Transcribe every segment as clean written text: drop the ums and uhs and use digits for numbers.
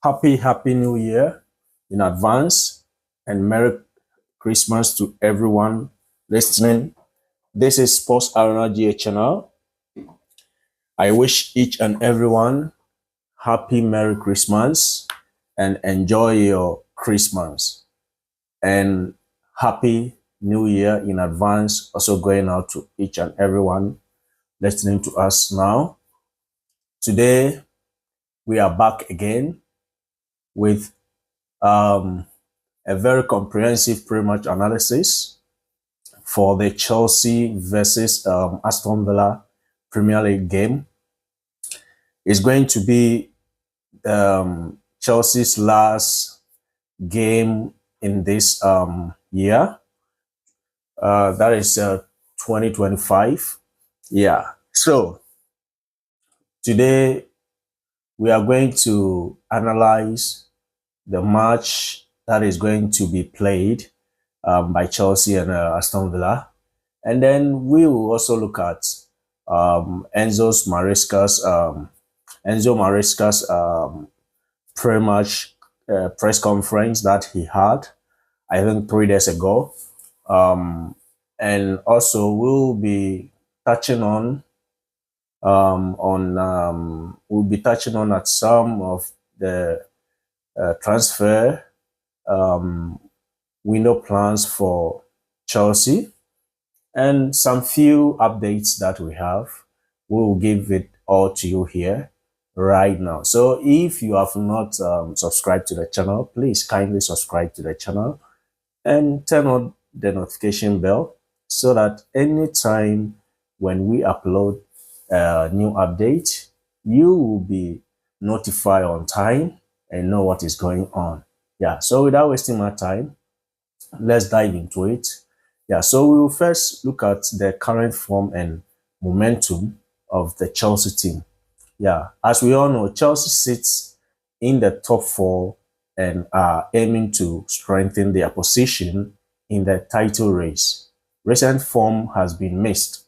Happy New Year in advance and Merry Christmas to everyone listening. This is Sports Channel. I wish each and everyone happy Merry Christmas and enjoy your Christmas and happy New Year in advance. Also going out to each and everyone listening to us now. Today we are back again with a very comprehensive pre-match analysis for the Chelsea versus Aston Villa Premier League game. It's going to be Chelsea's last game in this year. That is 2025. Yeah. So today we are going to analyze the match that is going to be played by Chelsea and Aston Villa. And then we will also look at Enzo Maresca's pre-match press conference that he had, I think 3 days ago. And also we'll be touching on at some of the transfer window plans for Chelsea and some few updates that we have. We will give it all to you here right now. So if you have not subscribed to the channel, please kindly subscribe to the channel and turn on the notification bell so that anytime when we upload a new update, you will be notified on time and know what is going on. Yeah, so without wasting my time, let's dive into it. Yeah, so we will first look at the current form and momentum of the Chelsea team. Yeah, as we all know, Chelsea sits in the top 4 and are aiming to strengthen their position in the title race. Recent form has been missed.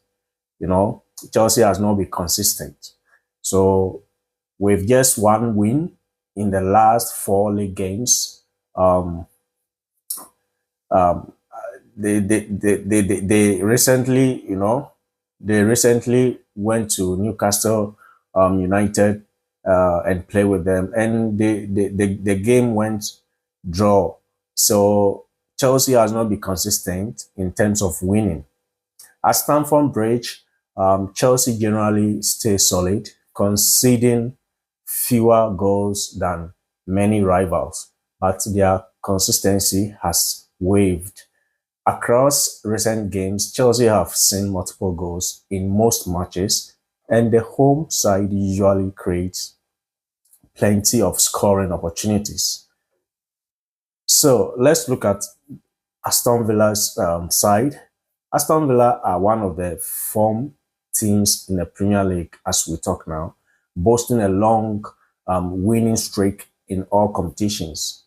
Chelsea has not been consistent. So with just one win in the last 4 league games, they recently went to Newcastle United and play with them, and the game went draw. So Chelsea has not been consistent in terms of winning. At Stamford Bridge, Chelsea generally stay solid, conceding fewer goals than many rivals, but their consistency has wavered. Across recent games, Chelsea have seen multiple goals in most matches, and the home side usually creates plenty of scoring opportunities. So let's look at Aston Villa's side. Aston Villa are one of the form teams in the Premier League as we talk now, boasting a long winning streak in all competitions,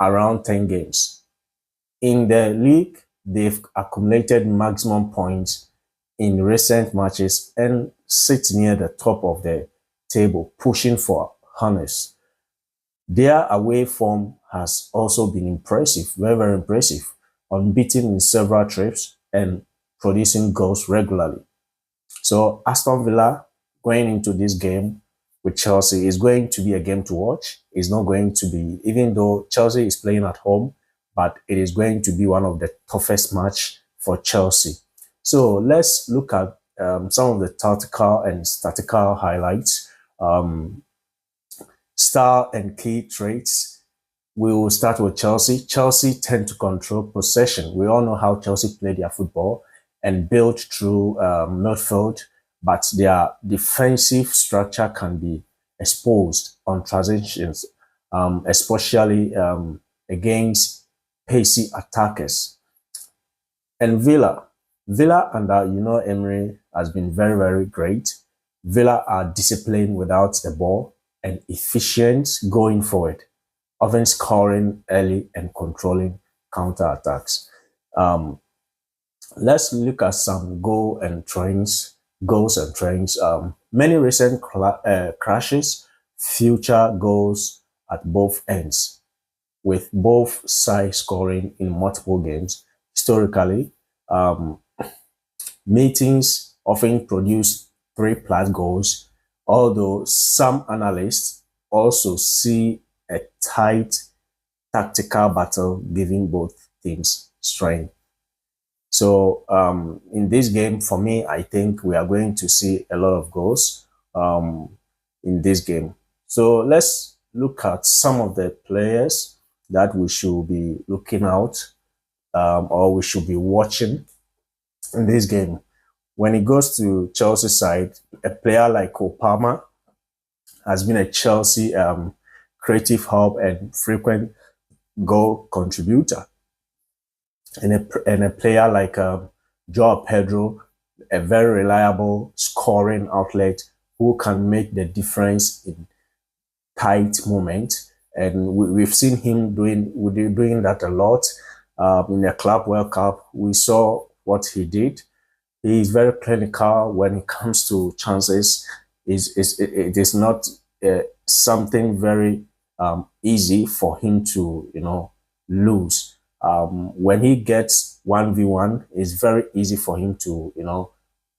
around 10 games. In the league, they've accumulated maximum points in recent matches and sit near the top of the table, pushing for honors. Their away form has also been impressive, very, very impressive, unbeaten in several trips and producing goals regularly. So Aston Villa going into this game with Chelsea is going to be a game to watch. It's not going to be, even though Chelsea is playing at home, but it is going to be one of the toughest match for Chelsea. So let's look at some of the tactical and statistical highlights, style and key traits. We will start with Chelsea. Chelsea tend to control possession. We all know how Chelsea play their football and build through midfield, but their defensive structure can be exposed on transitions, especially against pacey attackers. And Villa under Emery has been very, very great. Villa are disciplined without the ball and efficient going forward, often scoring early and controlling counter-attacks. Let's look at some goals and trends. Many recent crashes, future goals at both ends, with both sides scoring in multiple games. Historically, meetings often produce 3+ goals, although some analysts also see a tight tactical battle giving both teams strength. So in this game, for me, I think we are going to see a lot of goals in this game. So let's look at some of the players that we should be looking out or we should be watching in this game. When it goes to Chelsea side, a player like Palmer has been a Chelsea creative hub and frequent goal contributor. And a player like Joao Pedro, a very reliable scoring outlet who can make the difference in tight moments. And we've seen him doing that a lot. In the Club World Cup, we saw what he did. He is very clinical when it comes to chances. It is not something very easy for him to lose. When he gets 1v1, it's very easy for him to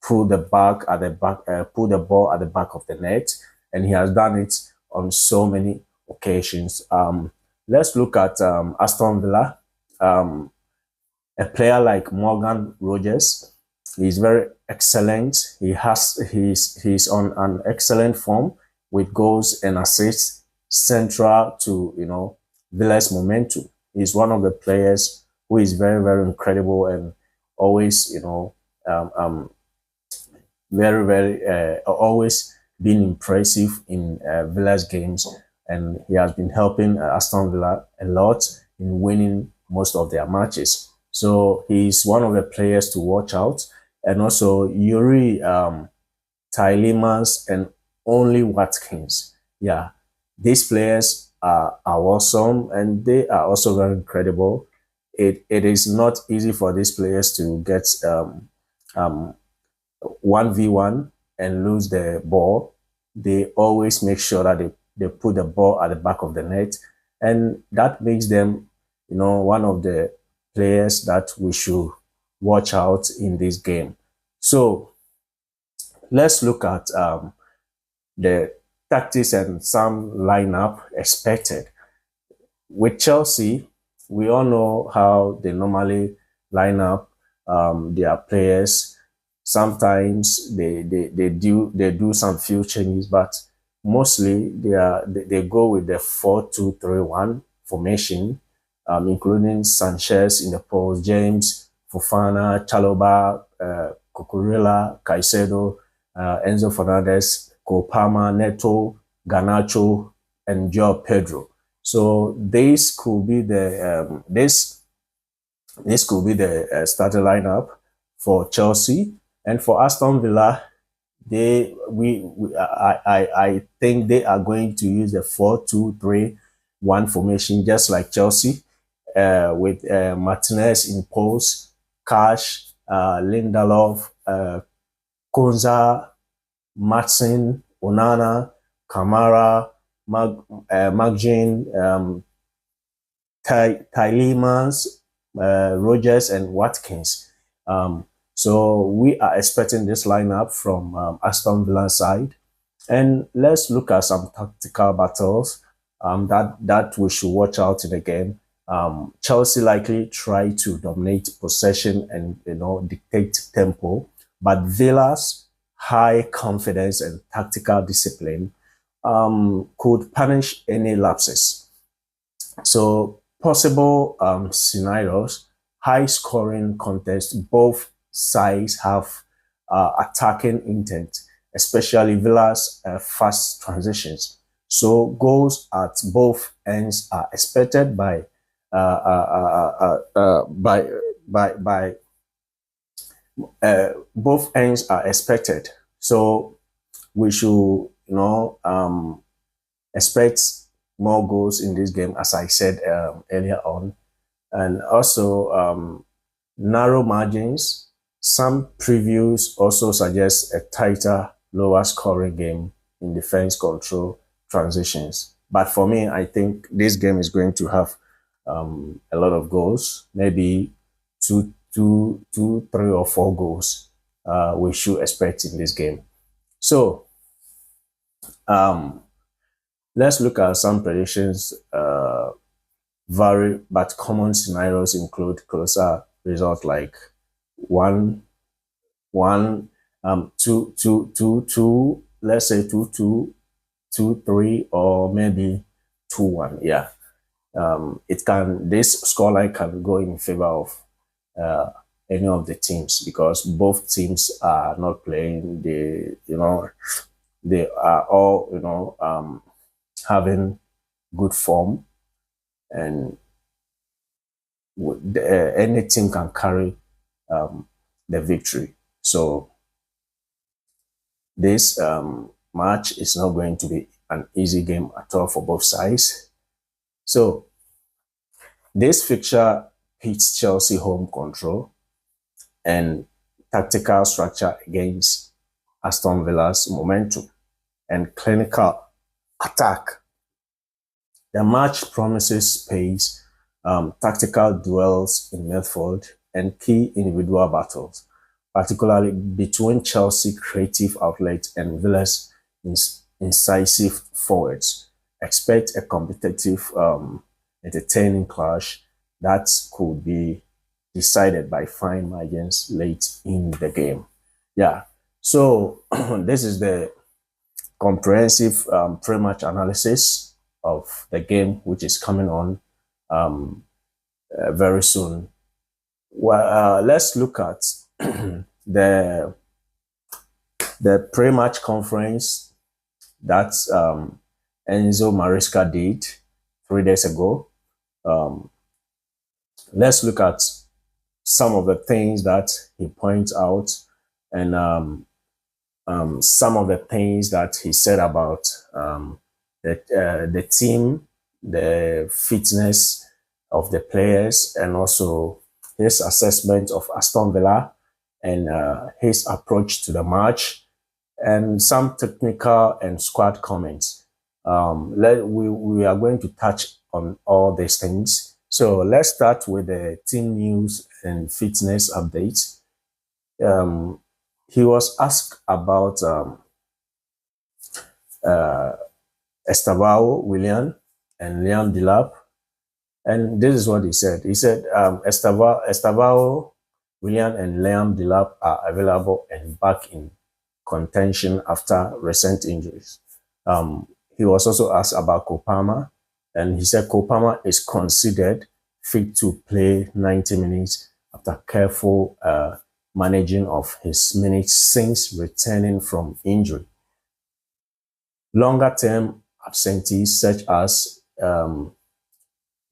pull the ball at the back of the net, and he has done it on so many occasions. Let's look at Aston Villa. A player like Morgan Rogers, he's very excellent. He's on an excellent form with goals and assists central to Villa's momentum. He's one of the players who is very, very incredible and always always been impressive in Villa's games, and he has been helping Aston Villa a lot in winning most of their matches. So he's one of the players to watch out. And also Yuri Tielemans and Only Watkins. Yeah, these players are awesome, and they are also very incredible. It is not easy for these players to get 1v1 and lose the ball. They always make sure that they put the ball at the back of the net, and that makes them one of the players that we should watch out in this game. So let's look at the tactics and some lineup expected. With Chelsea, we all know how they normally line up their players. Sometimes they do some few changes, but mostly they go with the 4-2-3-1 formation, including Sanchez in the post, James, Fofana, Chalobah, Cucurella, Caicedo, Enzo Fernandez, Palmer, Neto, Garnacho, and Joao Pedro. So this could be the starting lineup for Chelsea. And for Aston Villa, I think they are going to use the 4-2-3-1 formation, just like Chelsea, with Martinez in post, Cash, Lindelof, Konza, Matson, Onana, Kamara, Magin, Tielemans, Rogers, and Watkins. So we are expecting this lineup from Aston Villa side. And let's look at some tactical battles that we should watch out in the game. Chelsea likely try to dominate possession and dictate tempo, but Villa's high confidence and tactical discipline could punish any lapses. So possible scenarios: high scoring contest. Both sides have attacking intent, especially Villa's fast transitions. So goals at both ends are expected by both ends are expected. So we should expect more goals in this game, as I said earlier on, and also narrow margins. Some previews also suggest a tighter, lower scoring game in defense, control, transitions. But for me, I think this game is going to have a lot of goals, maybe two, 3 or 4 goals. We should expect in this game. So let's look at some predictions. Vary, but common scenarios include closer results like 1-1, 2-2, let's say 2-2, 2-3, or maybe 2-1. Yeah. This scoreline can go in favor of any of the teams, because both teams are not playing. They are all, having good form, and any team can carry the victory. So this match is not going to be an easy game at all for both sides. So this fixture pits Chelsea home control and tactical structure against Aston Villa's momentum and clinical attack. The match promises pace, tactical duels in midfield, and key individual battles, particularly between Chelsea creative outlets and Villa's incisive forwards. Expect a competitive, entertaining clash that could be decided by fine margins late in the game. Yeah. So this is the comprehensive pre-match analysis of the game, which is coming on very soon. Well, let's look at the pre-match conference that Enzo Maresca did 3 days ago. Let's look at some of the things that he points out, and some of the things that he said about the team, the fitness of the players, and also his assessment of Aston Villa and his approach to the match, and some technical and squad comments. We are going to touch on all these things. So let's start with the team news and fitness updates. He was asked about Estavao Willian and Liam Delap, and this is what he said. He said Estavao Willian and Liam Delap are available and back in contention after recent injuries. He was also asked about Kopama, and he said Kopama is considered fit to play 90 minutes after careful managing of his minutes since returning from injury. Longer-term absentees such as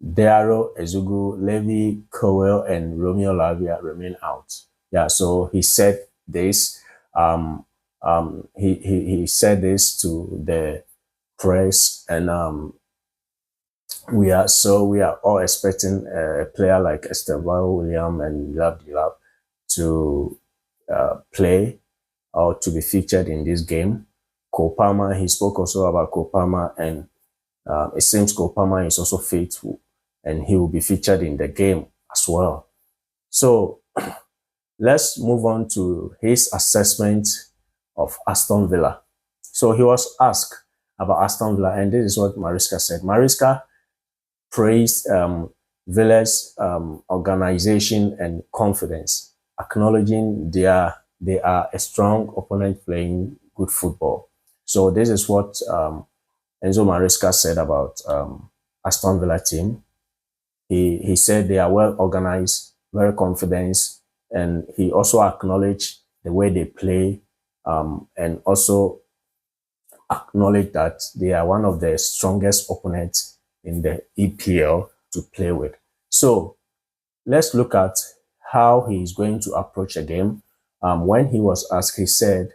Dairo Ezugu, Levi Cowell, and Romeo Lavia remain out. Yeah, so he said this. He said this to the press, and we are all expecting a player like Estavao William and Dilap to play or to be featured in this game. Kopama, he spoke also about Kopama, and it seems Kopama is also faithful, and he will be featured in the game as well. So let's move on to his assessment of Aston Villa. So he was asked about Aston Villa, and this is what Maresca said. Maresca praised Villa's organization and confidence, acknowledging they are a strong opponent playing good football. So this is what Enzo Maresca said about Aston Villa team. He said they are well organized, very confident, and he also acknowledged the way they play, and also acknowledged that they are one of the strongest opponents in the EPL to play with. So let's look at how he is going to approach a game. When he was asked, he said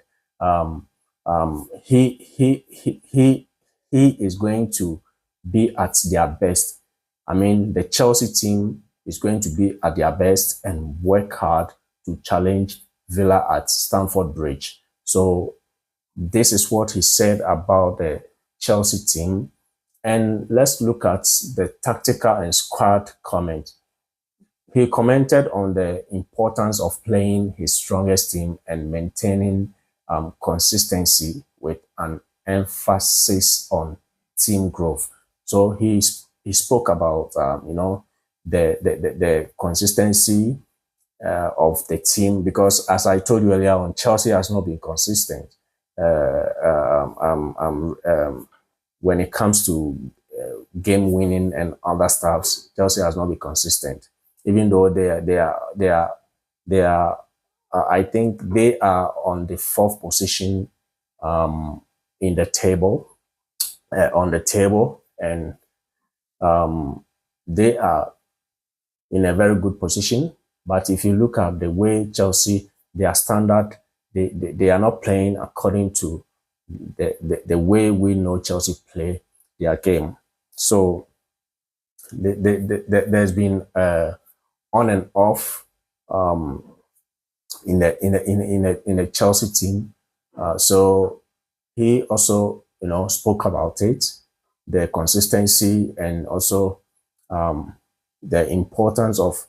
he is going to be at their best. I mean, the Chelsea team is going to be at their best and work hard to challenge Villa at Stamford Bridge. So this is what he said about the Chelsea team. And let's look at the tactical and squad comment. He commented on the importance of playing his strongest team and maintaining consistency with an emphasis on team growth. So he spoke about the consistency of the team, because as I told you earlier on, Chelsea has not been consistent when it comes to game winning and other stuffs. Chelsea has not been consistent, even though they are I think they are on the fourth position in the table, and they are in a very good position. But if you look at the way Chelsea, their standard, they are not playing according to the way we know Chelsea play their game. So there's been on and off in the Chelsea team. So he also spoke about it, the consistency, and also the importance of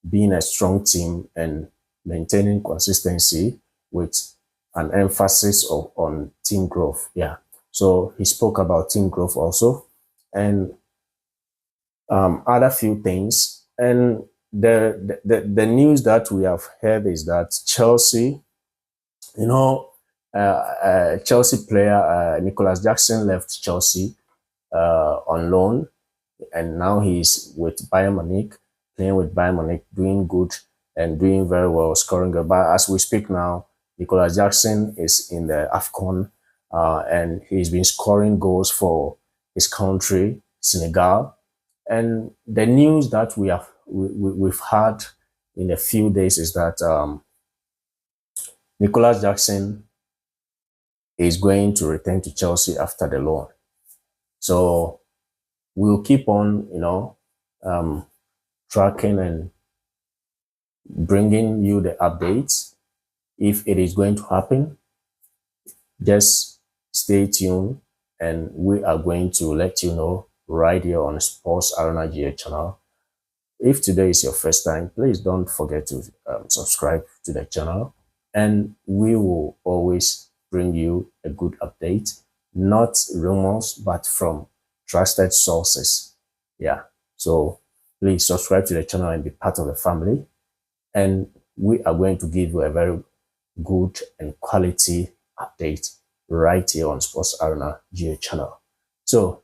being a strong team and maintaining consistency with an emphasis on team growth. Yeah. So he spoke about team growth also, and other few things. And the news that we have heard is that Chelsea, Chelsea player Nicholas Jackson left Chelsea on loan, and now he's with Bayern Munich, playing with Bayern Munich, doing good and doing very well, scoring good. But as we speak now, Nicholas Jackson is in the AFCON, and he's been scoring goals for his country, Senegal. And the news that we've had in a few days is that Nicholas Jackson is going to return to Chelsea after the loan. So we'll keep on, tracking and bringing you the updates. If it is going to happen, just stay tuned, and we are going to let you know right here on Sports Arena GH channel. If today is your first time, please don't forget to subscribe to the channel, and we will always bring you a good update, not rumors, but from trusted sources. Yeah. So please subscribe to the channel and be part of the family. And we are going to give you a very good and quality update right here on Sports Arena GH channel. So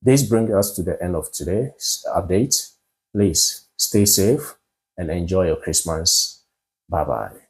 this brings us to the end of today's update. Please stay safe and enjoy your Christmas. Bye-bye.